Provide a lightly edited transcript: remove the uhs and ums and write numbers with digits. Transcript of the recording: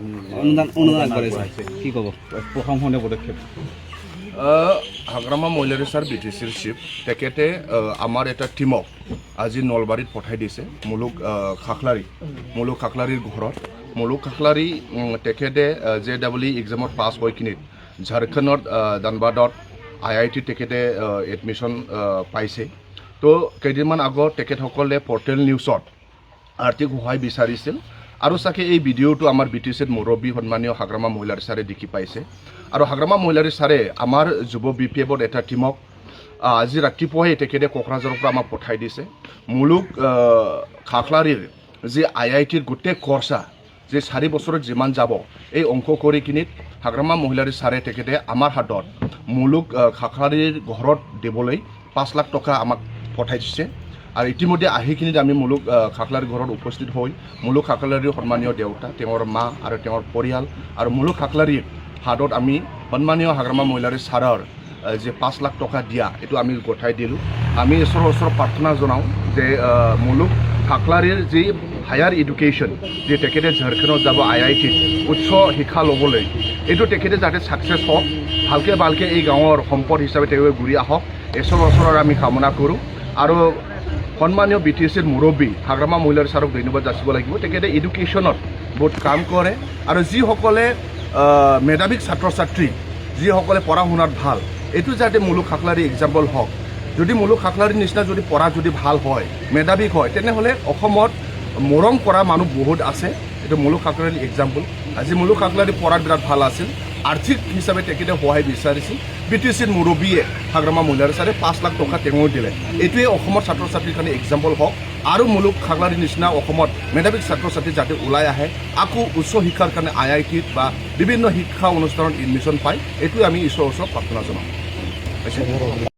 অনুদান আগবঢ়াইছে কি ক'ব প্ৰশংসনীয় পদক্ষেপ হাগ্ৰামা মহিলাৰী ছাৰ BTCৰ চিফ তেখেতে আমাৰ এটা টিমক আজি নলবাৰীত পঠাই দিছে মুলুক খাখলাৰীৰ ঘৰত মুলুক খাখলাৰী তেখেতে JEE এক্সামত পাছ হৈ কিনি ঝাৰখণ্ডত ধনবাদত IIT তেখেতে এডমিশ্যন পাইছে তো কেইদিনমান আগত তেখেতসকলে পৰ্টেল নিউজত আৰ্থিক সহায় বিচাৰিছিল আৰু চাগে এই ভিডিঅ'টো আমাৰ BTCৰ মুৰব্বী সন্মানীয় হাগ্ৰামা মহিলাৰী ছাৰে দেখি পাইছে আৰু হাগ্ৰামা মহিলাৰী ছাৰে আমাৰ যুৱ BPFৰ এটা টিমক আজি ৰাতিপুৱাই তেখেতে কোকৰাঝাৰৰ পৰা আমাক পঠাই দিছে মুলুক খাখলাৰীৰ যে IITৰ গোটেই খৰচা যে 4 বছৰত যিমান যাব এই অংক কৰি কিনি হাগ্ৰামা মহিলাৰী ছাৰে তেখেতে আমাৰ হাতত মুলুক খাখলাৰীৰ ঘৰত দিবলৈ 5 লাখ টকা আমাক পঠাই দিছে আৰু ইতিমধ্যে আহি কিনি আমি মুলুক খাখলাৰীৰ ঘৰত উপস্থিত হৈ মুলুক খাখলাৰীৰ সন্মানীয় দেউতা তেওঁৰ মা আৰু তেওঁৰ পৰিয়াল আৰু মুলুক খাখলাৰীৰ হাতত আমি সন্মানীয় হাগ্ৰামা মহিলাৰী ছাৰৰ যে 5 লাখ টকা দিয়া এইটো আমি গঠাই দিলোঁ আমি ঈশ্বৰৰ ওচৰত প্ৰাৰ্থনা জনাওঁ যে মুলুক খাখলাৰীৰ যি হায়াৰ এডুকেশ্যন যে তেখেতে ঝাৰখণ্ডত যাব IIT উচ্চ শিক্ষা ল'বলৈ এইটো তেখেতে যাতে ছাকচেছ হওক ভালকৈ এই গাঁৱৰ সম্পদ হিচাপে তেওঁ ঘূৰি আহক ঈশ্বৰৰ ওচৰত আমি কামনা কৰোঁ আৰু সন্মানীয় BTCৰ মুৰব্বী হাগ্ৰামা মহিলাৰী ছাৰক ধন্যবাদ যাচিব লাগিব তেখেতে এডুকেশ্যনত বহুত কাম কৰে আৰু যিসকলে মেধাৱী ছাত্ৰ ছাত্ৰী যিসকলে পঢ়া শুনাত ভাল এইটো যাতে মুলুক খাখলাৰী এক্সাম্পল হওক যদি মুলুক খাখলাৰীৰ নিচিনা যদি পঢ়া যদি ভাল হয় মেধাৱী হয় তেনেহ'লে অসমত মৰম কৰা মানুহ বহুত আছে এইটো মুলুক খাখলাৰী এক্সাম্পল আজি মুলুক খাখলাৰী পঢ়াত বিৰাট ভাল আছিল আৰ্থিক হিচাপে তেখেতে সহায় বিচাৰিছিল BTCৰ মুৰব্বীয়ে হাগ্ৰামা মহিলাৰী ছাৰে 5 লাখ টকা তেওঁ দিলে এইটোৱে অসমৰ ছাত্ৰ ছাত্ৰীৰ কাৰণে এক্সাম্পল হওক আৰু মুলুক খাখলাৰীৰ নিচিনা অসমত মেধাৱী ছাত্ৰ ছাত্ৰী যাতে ওলাই আহে আকৌ উচ্চ শিক্ষাৰ কাৰণে IITত বা বিভিন্ন শিক্ষা অনুষ্ঠানত এডমিশ্যন পায় এইটোৱে আমি ঈশ্বৰৰ ওচৰত প্ৰাৰ্থনা জনাওঁ